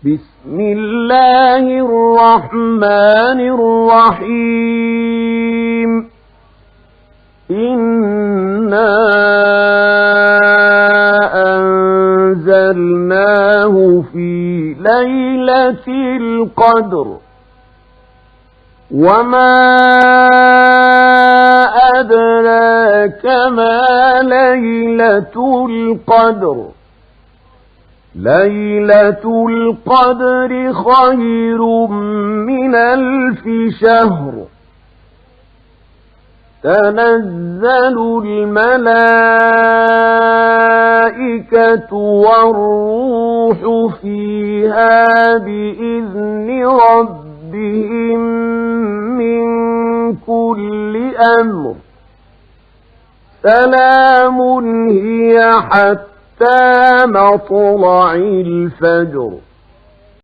بسم الله الرحمن الرحيم إنا أنزلناه في ليلة القدر وما أدراك ما ليلة القدر ليلة القدر خير من 1000 شهر تنزل الملائكة والروح فيها بإذن ربهم من كل أمر سلام هي حتى مطلع الفجر